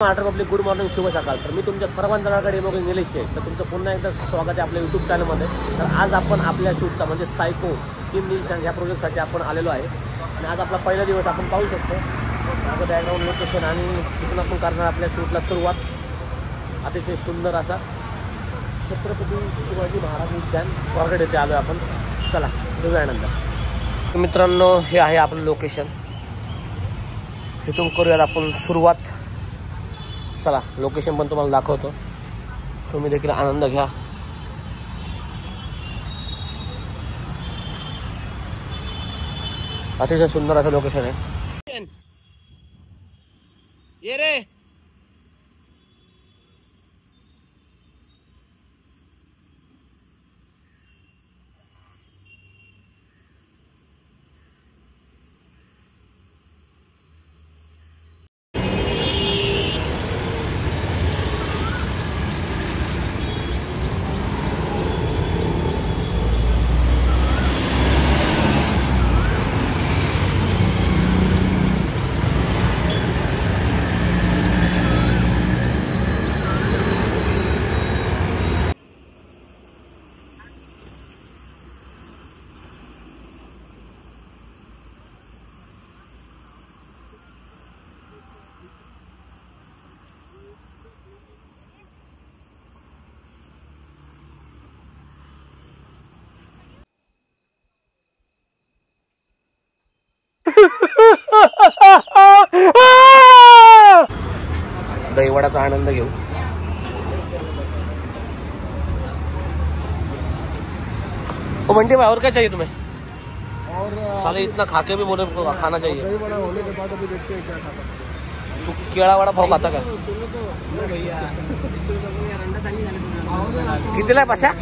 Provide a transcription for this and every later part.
Maharashtra public good morning शुभ सकाळ. तर मी तुमच्या सर्वांच्याकडे मग निलेश आहे. तर तुमचं पुन्हा एकदा स्वागत आहे आपल्या यूट्यूब चॅनलमध्ये. तर आज आपण आपल्या शूटचा म्हणजे सायको 3 दिवसांच्या ह्या प्रोजेक्टसाठी आपण आलेलो आहे. आणि आज आपला पहिला दिवस आपण पाहू शकतो. माझं बॅकग्राऊंड लोकेशन आणि तिथून आपण करणार आपल्या शूटला सुरुवात. अतिशय सुंदर असा छत्रपती शिवाजी महाराज उद्यान स्वागत येथे आलो आपण. चला भेटूया नंतर. मित्रांनो, हे आहे आपलं लोकेशन. इथून करूयात आपण सुरुवात. चला लोकेशन पण तुम्हाला दाखवतो, तुम्ही देखील आनंद घ्या. अतिशय सुंदर असं लोकेशन आहे. ये रे दहीवडाचा आनंद घेऊ. ओ बंटी भाई, और क्या चाहिए तुम्हें? और साले इतना खा के भी बोले खाना चाहिए. दहीवड़ा होने के बाद अभी देखते हैं क्या खाता. तू केळा वडा पाव खाता का? कितीला पाशा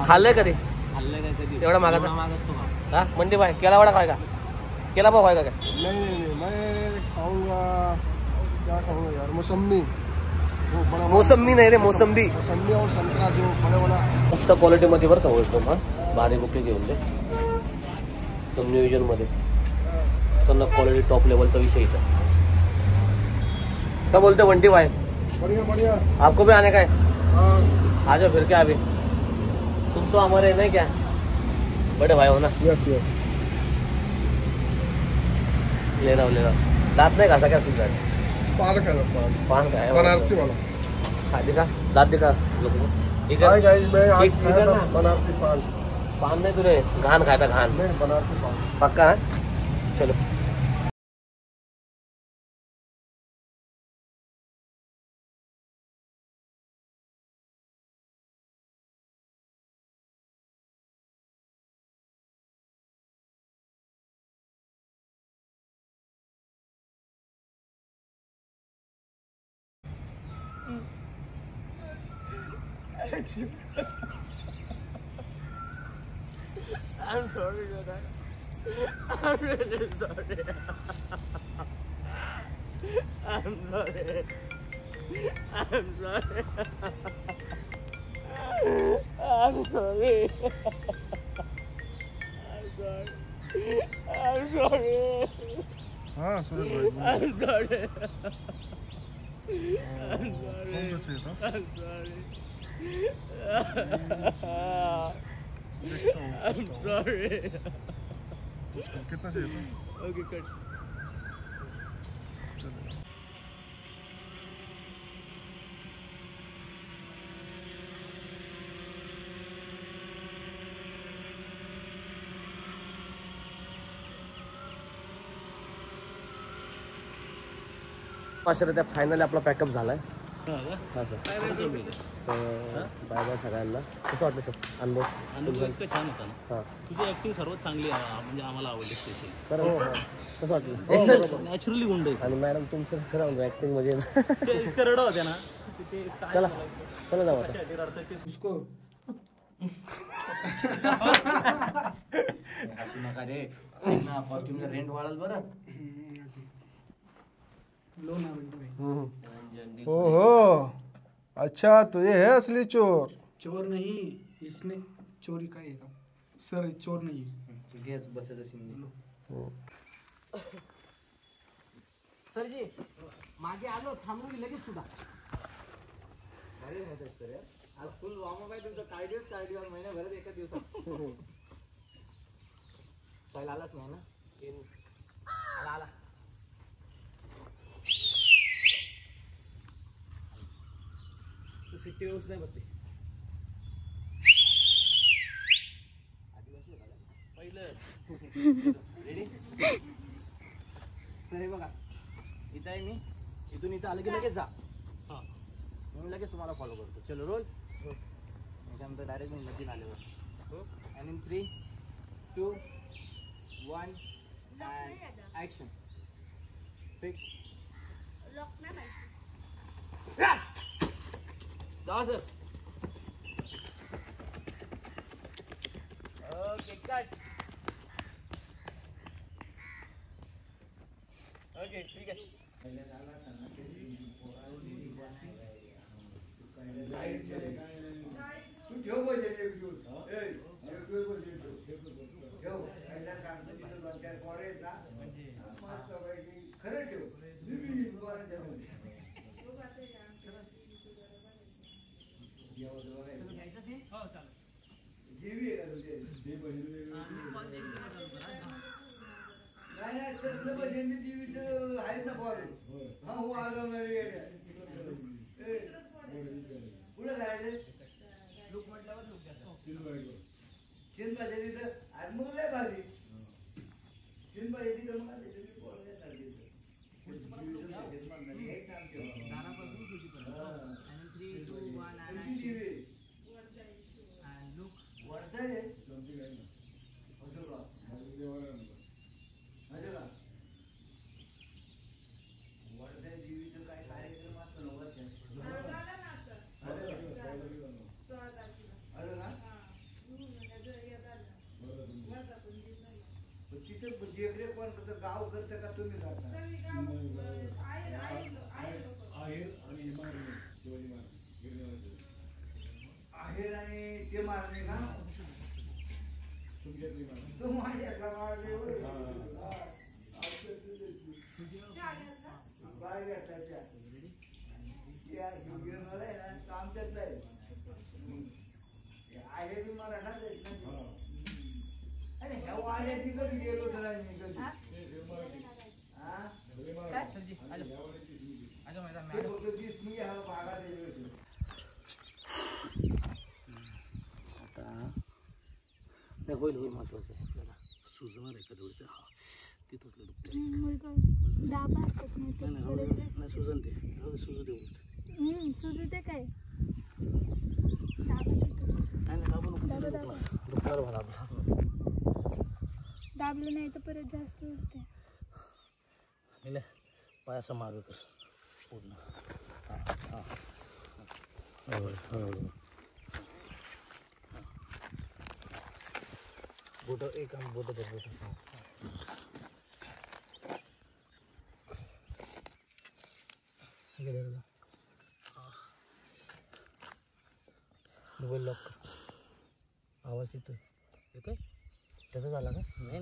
खाल्लंय कधी? एवढा मागाचा हा बंटी भाई, केळा वडा खाय का? केला पाव खाय का? नहीं, मैं खाऊंगा. क्या खाऊंगा यार? मौसम्बी. मौसम्बी नाही रे, मौसम्बी. मौसम्बी और संतरा जो बड़ा बड़ा मस्त क्वालिटी मध्ये बरं का बोलतो. हा भारी बुके घेऊन दे. तो नियोजन मध्ये त्यांना क्वालिटी टॉप लेवलचा विषय इथं. क्या बोलते बंटी भाई? बढ़िया बढ़िया. आपको भी आने का है? आ जाओ फिर. क्या अभी तुम तो हमारे नहीं क्या बड़े भाई हो ना? Yes yes. ले रहा दांत नहीं खाता क्या तुझा? पान का बनारसी वाला खा दिखा. दांत दिखा लोगों को. ठीक है गाइस, मैं आज खाया था बनारसी पान. पान नहीं तुरे घान खाया था. घान नहीं, बनारसी पान पक्का है. चलो I'm sorry for that. I'm really sorry. I'm sorry. I'm sorry. I'm sorry. I'm sorry. हाँ सुरेश भाई. I'm sorry. I'm sorry. कौन सा चाहिए था? I'm sorry. I'm sorry. कितना चाहिए था? Okay, cut. त्या फायनली आपला पॅकअप झालाय. हां सर. बाय बाय सगळ्यांना. कसं वाटलं सर अनुभव? इतकं छान होता ना. हां, तुझी ॲक्टिंग सर्वात चांगली म्हणजे आम्हाला आवडली स्पेशल. तर हो कसं वाटलं? नॅचरली गुंड आहे. आणि मॅडम तुमचं खरं म्हणजे ॲक्टिंग म्हणजे इतकं रडं होत्या ना. चला चला जाऊ उसको. हसू नका रे. कॉस्ट्युमचा रेंट वाढल बरं. ओहो, अच्छा तो ये है असली चोर. चोर नहीं, इसने चोरी का है सर. चोर नहीं है. बसायचं सीन. सर जी मागे आलो थांबलो की लगेच सुद्धा अरे सर आज फुल वॉर्मअप आहे तुमचं. काय दिवस महिन्याभरात एका दिवसात साईल आलाच नाही ना. आला तू सिटी व्यवस्थित नाही बघते. आदिवासी पहिलं रेडी. तर हे बघा इथं आहे मी. इथून इथं आलं की लगेच जा. मी लगेच तुम्हाला फॉलो करतो. चलो रोल. त्याच्यानंतर डायरेक्ट मी लगेच आल्यावर आणि इन 3, 2, 1 अँड ॲक्शन. फिक लॉक नाही माहिती. जावा सर. Okay cut. ओके ठीक आहे. गाव करते का तुम्ही आहेर आणि ते मारणे का तो माझ्या आमच्यात आहे मराठा अरे ह्या वाड्याची कधी गेलो तर होईल होईल महत्वाचं आहे आपल्याला. सुजणार आहे का थोडंसं. हा तिथंच दुखते. नाही सुजन ते सुजू दे. सुजू ते काय दाबलं नाही तर परत जास्त उठते. पाय असं मागं कर पूर्ण. बोट एक बोट दे. बोट मोबाईल लॉक. आवाज येतोय. येतोय त्याचा झाला का. नाही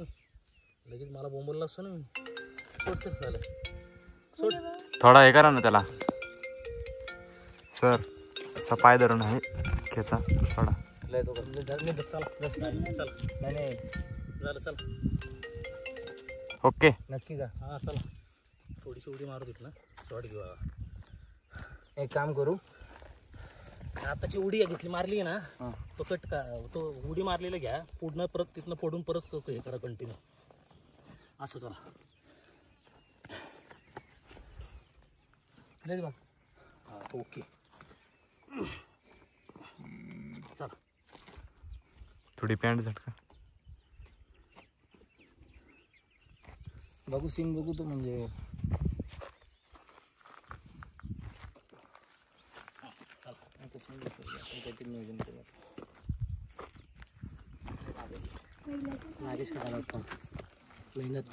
लगेच मला बोंबलला असतो ना मी. सोड झालं. सोड थोडा हे करा ना त्याला सर. असा पाय धरून आहे खेचा थोडा. ओके नक्की का. हां चला थोडीशी उडी मारू देत ना. शॉर्ट घेऊ. एक काम करू. आताची उडी घेतली मारली ना तो कट का तो उडी मारलेला घ्या पूर्ण परत तिथनं फोडून परत हे करा कंटिन्यू असं करा. बघ हां ओके चला. थोडी पॅन्ट झटका बघू सीन बघू तो म्हणजे. नागेश करायला होता मेहनत.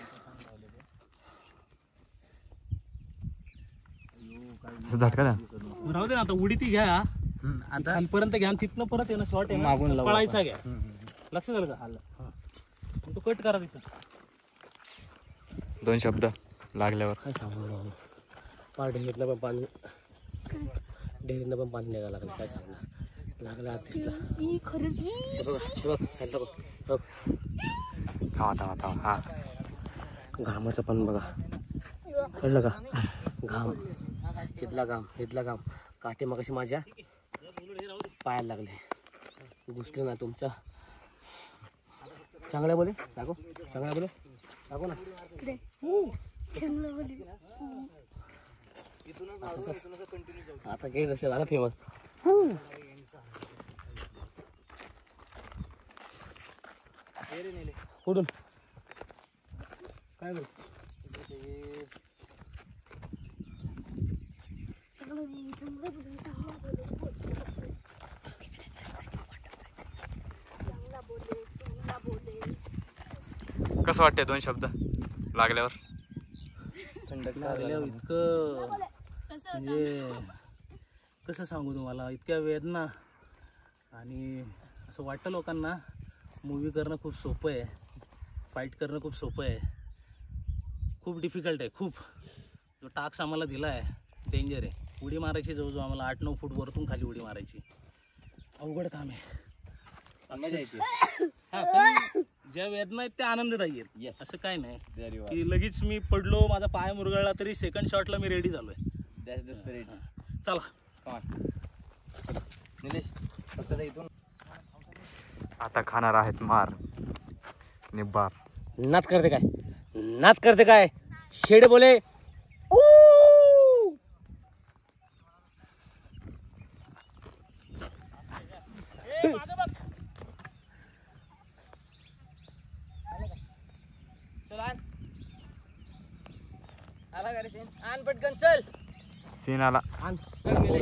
झटका द्या. राहू दे ना आता उडी ती घ्या आता खालपर्यंत घ्या. तिथनं परत येणं शॉर्ट आहे पळायचा घ्या. लक्ष झालं का. आलं तो कट करा तिथं. 2 शब्द लागल्यावर काय सांगू राहू. डेअरीतनं पण पाणी डेअरीतनं पण पाणी निघायला लागलं. काय सांगणार लागलं आर्टिस्टला. ई खरंच ई. थांबा हा घामाचं पण बघा कळलं का. घाम इथला घाम काटे मग कशी माझ्या पायाला लागले. घुसले ना तुमच्या. चांगल्या बोले दाखव ना. इकडे. चांगलं बोल. आता काही रस्ते झाला फेमस. कुठून काय बोल. कसं वाटतंय 2 शब्द लागल्यावर? लागल्यावर इतकं म्हणजे कसं सांगू तुम्हाला, इतक्या वेदना. आणि असं वाटतं लोकांना मूवी करणं खूप सोपं आहे, फाईट करणं खूप सोपं आहे. खूप डिफिकल्ट आहे. खूप जो टास्क आम्हाला दिला आहे डेंजर आहे. उडी मारायची जवळजवळ आम्हाला 8-9 फूट वरतून खाली उडी मारायची. अवघड काम आहे. ज्या वेदना आहेत त्या आनंददायी आहेत. असं काय नाही की लगेच मी पडलो माझा पाय मुरगळला तरी सेकंड शॉटला मी रेडी झालोय. चला आता खाणार आहेत मार निब्बार. नाच करते काय शेड बोले. सीन आला. आंबे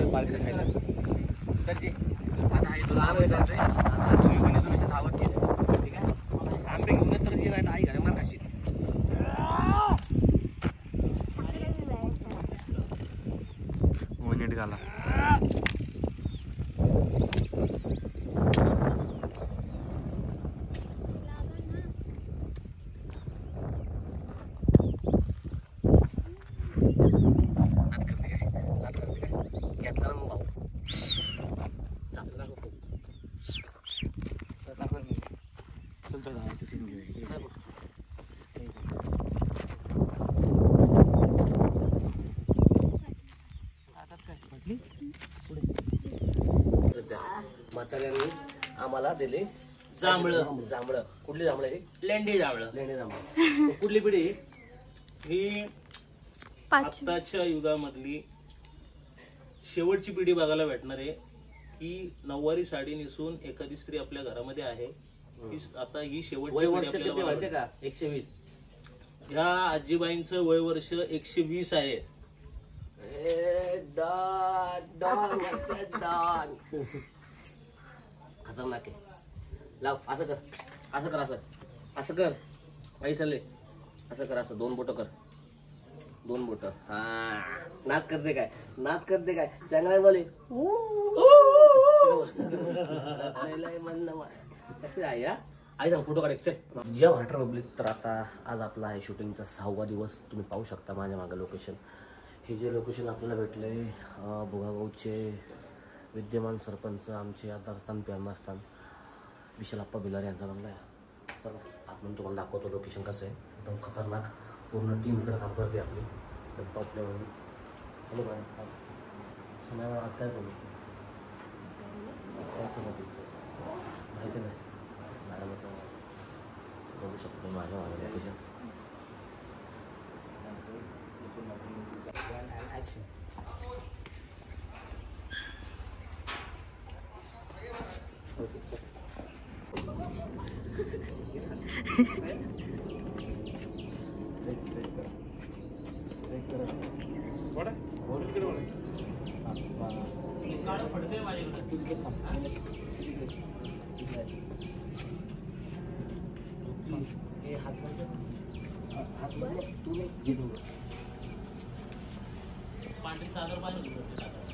घेऊन तर जी नाही आई घरी मार खाशील. नीट झाला. घेतला ना मग भाऊ चलतो धावायचं सीन घेऊया. म्हाताऱ्यांनी आम्हाला दिले जांभळं. कुठली जांभळं हे? लेंडी जांभळं. कुठली पिढी ही 5वी. आताच्या युगामधली शेवटची पिढी बघायला भेटणार आहे की नऊवारी साडी नेसून एखादी स्त्री आपल्या घरामध्ये आहे. आता ही शेवटची वय पिढी वर्ष आपल्याला किती बघायला माहितीये का? 120. ह्या आजीबाईंचं वय वर्ष 120 आहे. खतरनाक आहे. लाव असं कर आई चालले असं कर. असं 2 बोटं कर. 2 बोटं. हा नाच करते काय चांगला बोले. कसे आहे आई सांग फोटो काढ. जय वाटर पब्लिक. तर आता आज आपला आहे शूटिंगचा 6वा दिवस. तुम्ही पाहू शकता माझ्या मागं लोकेशन. हे जे लोकेशन आपल्याला भेटले भुगागावचे विद्यमान सरपंच आमचे आधारस्थान प्रेरणास्थान विशालप्पा बिलारे यांचा बंगला आहे. तर आपण तुम्हाला दाखवतो लोकेशन कसं आहे. एकदम खतरनाक. पूर्ण टीम इकडे काम करते आपली. टॉपलेवरून. हॅलो मॅम आज काय बोलू माहिती नाही मॅडम बघू शकतो माझ्या माझं location.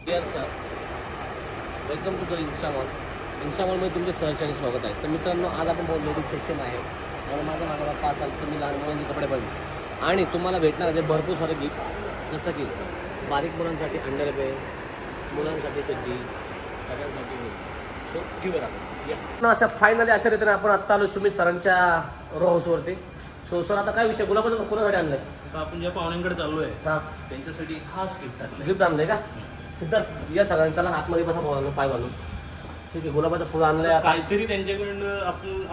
Dear sir, welcome to the इंस्टामॉलमध्ये तुमचे सहर्षाने स्वागत आहे. तर मित्रांनो, आज आपण बहुत लेडीज सेक्शन आहे आणि माझ्या मागं 5 साल तुम्ही लहान मुलांचे कपडे बघितले आणि तुम्हाला भेटणार आहे भरपूर सारे गिफ्ट. जसं की बारीक मुलांसाठी अंडरवे, मुलांसाठी चड्डी, सगळ्यांसाठी सो घेऊया आपण या. अशा फायनली अशा रीतीने आपण आत्ता आलो सुमित सरांच्या रो हाऊसवरती. सो सर आता काय विषय, गुलाबाचं कोणासाठी आणलंय? आता आपण ज्या पाहुण्यांकडे चाललोय हां त्यांच्यासाठी खास गिफ्ट आणलंय. गिफ्ट आणलंय का? सिद्धार्थ या सगळ्यांचा आतमध्ये बसा भावानं पाय घालून. ठीक आहे, गुलाबाचं फुलं आणलंय आता. काहीतरी त्यांच्याकडनं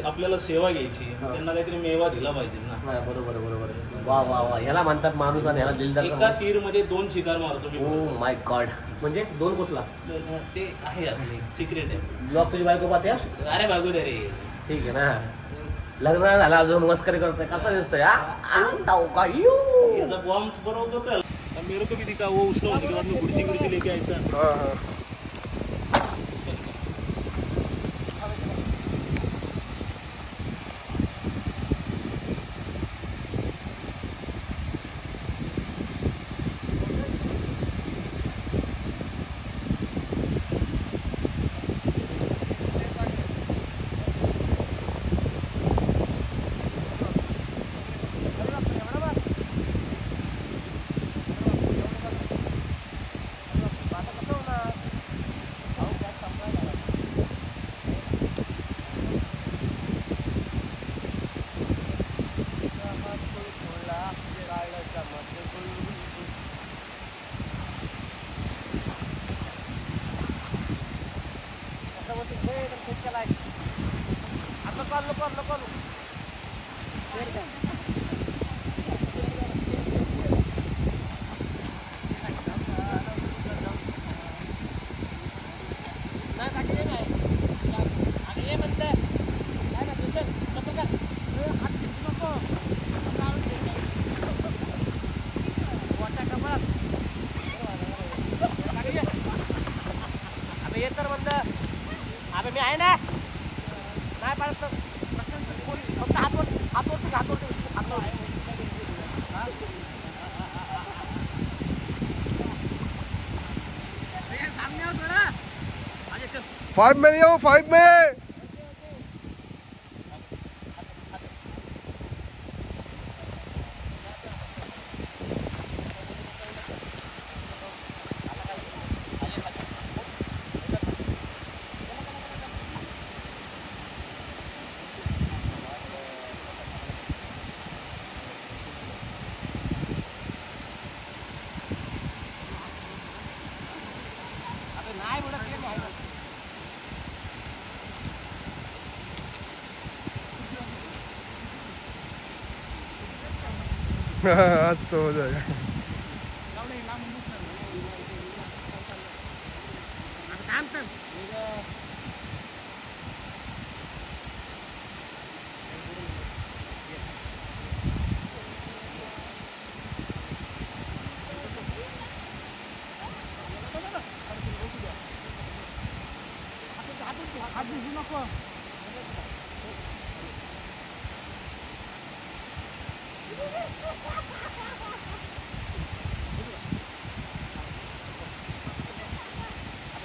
आपल्याला सेवा घ्यायची, त्यांना काहीतरी मेवा दिला पाहिजे ना. हा, बरोबर बरोबर. वा वा वा, ह्याला म्हणतात माणूस आणि ह्याला दिलदार. एका तीर मध्ये 2 शिकार मारतो मी. Oh my God. म्हणजे 2 कुठला? ते आहे आपले सिक्रेट आहे. ब्लॉक तुझी बायको पाहते? अरे बागू दे रे. ठीक आहे ना. लग्न झाला अजून मस्करी करतोय, कसा दिसतोय? याचा बॉम्ब बरोबर होता. मेरे को भी दिखा वो उसका होने के बाद में कुर्सी कुर्सी लेके ऐसा. हाँ हाँ मी आहे ना. नाही पाडत फक्त हातवर. 5 में नहीं हो, 5 में. आज तो हो जाएगा.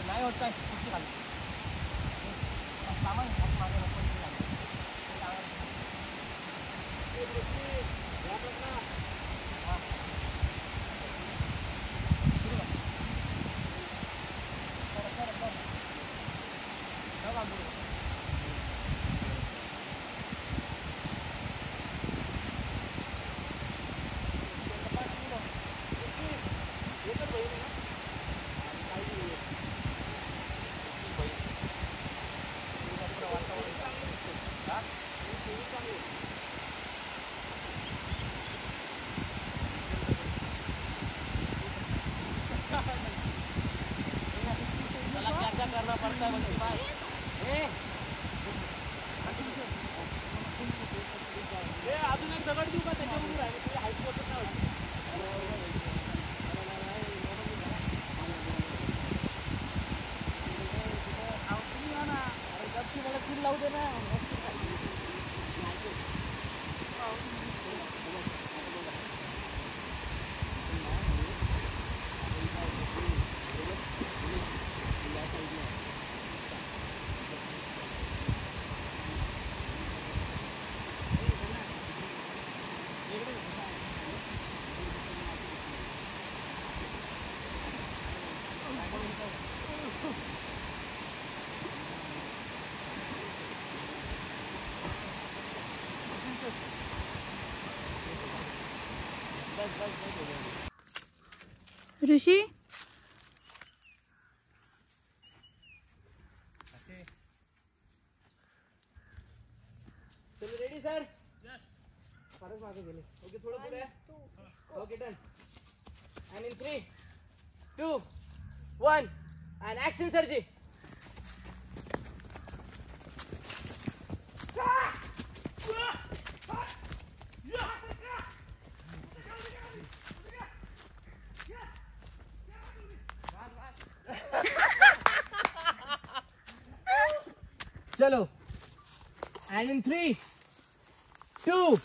नाही होत काय सामान करना पड़ता है बच्चे भाई. अजून एक दगड देऊ का त्याच्यावर राहिले तुझ्या हाईट होत नाही. मला सील लावू दे ना. ऋषी रेडी सर? फारच मागे गेले. ओके, थोडं पुढे. Okay, done. And in 3, 2, 1 and action सरजी. चलो. And in 3, 2,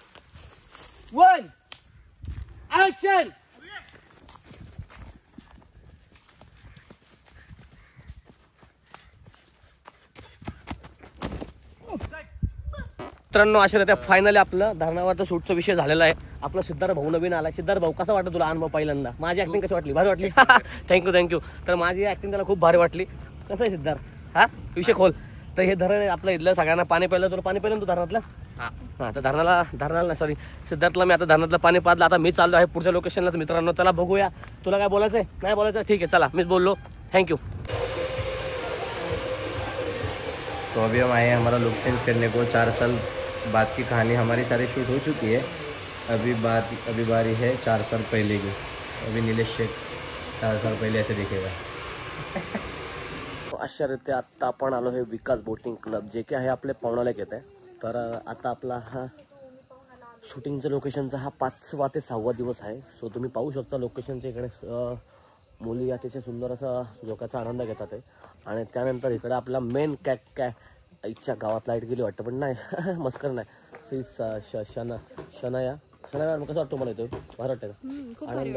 1 action. मित्रांनो, अशा फायनली आपलं धरणावरचा शूटचा विषय झालेला आहे. आपला सिद्धार्थ भाऊ नवीन आला. सिद्धार्थ भाऊ, कसा वाटतं तुला अनुभव पहिल्यांदा? माझी ऍक्टिंग कशी वाटली? भारी वाटली. थँक्यू. तर माझी ऍक्टिंग त्याला खूप भारी वाटली. कसं आहे सिद्धार्थ? हा विषय खोल. तर हे धरण आहे आपलं इथलं. सगळ्यांना पाणी प्यायलं. तुला पाणी प्यायलं तू धरणातलं? हां. तर धरणाला सॉरी सिद्धार्थला मी आता धरणातलं पाणी पाजलं. आता मी चाललो आहे पुढच्या लोकेशनलाच. मित्रांनो चला बघूया. तुला काय बोलायचं आहे? नाही बोलायचं? ठीक आहे, चला मीच बोललो. थँक्यू. तो अभी हम आए हैं हमारा लुक चेंज करने को। 4 साल बाद की कहानी हमारी सारी शूट हो चुकी है। अभी बारी है 4 साल पहले की। अभी नीलेश शेख 4 साल पहले ऐसे दिखेगा। अशा रीते आत्ता आपण आलो हे विकास बोटिंग क्लब, जे की आहे आपले पावणालयात येत आहे. तर आता आपला हा शूटिंगच्या लोकेशनचा हा 5वा ते 6वा दिवस आहे. सो तुम्ही पाहू शकता लोकेशनच्या इकडे मुली अतिशय सुंदर असा जोकाचा आनंद घेतात आहे. आणि त्यानंतर इकडे आपला मेन इच्छा गावात लाईट गेली वाटतं, पण नाही मस्कर नाही. शनाया कसं वाटतं मला? येतो भारी वाटतं का? आनंद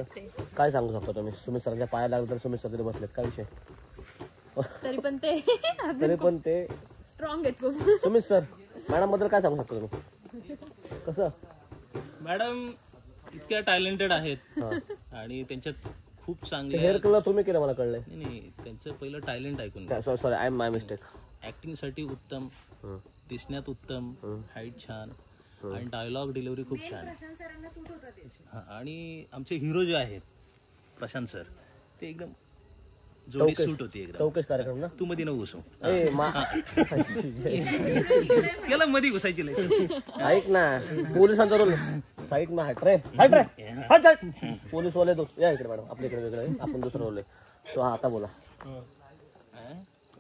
काय सांगू शकतो तुम्ही? सुमित सरांच्या पाया लागलं तर सुमित सर तिथे बसलेत. काय विषय? तरी पण ते स्ट्रॉंग आहेत खूप. सुमित सर मॅडम बद्दल काय सांगू शकतो तुम्ही? कसं? मॅडम इतक्या टॅलेंटेड आहेत आणि त्यांच्यात खूप चांगले हेअर कलर तुम्ही केलं मला कळलंय. नाही, त्यांचं पहिलं टॅलेंट ऐकून. Sorry, I am my mistake. ऍक्टिंगसाठी उत्तम, दिसण्यात उत्तम, हाईट छान आणि डायलॉग डिलिव्हरी खूप छान. आणि आमचे हिरो जे आहेत प्रशांत सर, ते एकदम जोडी सूट होती एकदम. चौकश कार्यक्रम ना? तू मध्ये न घुसू. त्याला मध्ये घुसायची नाही. ऐक ना, पोलिसांचा रोल साईड ना. हट रे. पोलीस वाले या इकडे मॅडम, आपल्या इकडे वेगळं आहे. आपण दुसरं रोल आहे. सो आता बोला.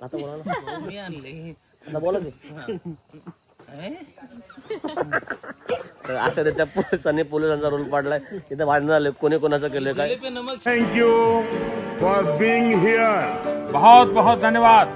आता बोला ना. मी आणले आता बोला की. तर अशा रीत्या पोलिसांचा रोल पाडलाय. इथे भांडण झाले, कोणी कोणाचं केलं काय. Thank you for being here. बहुत बहुत धन्यवाद.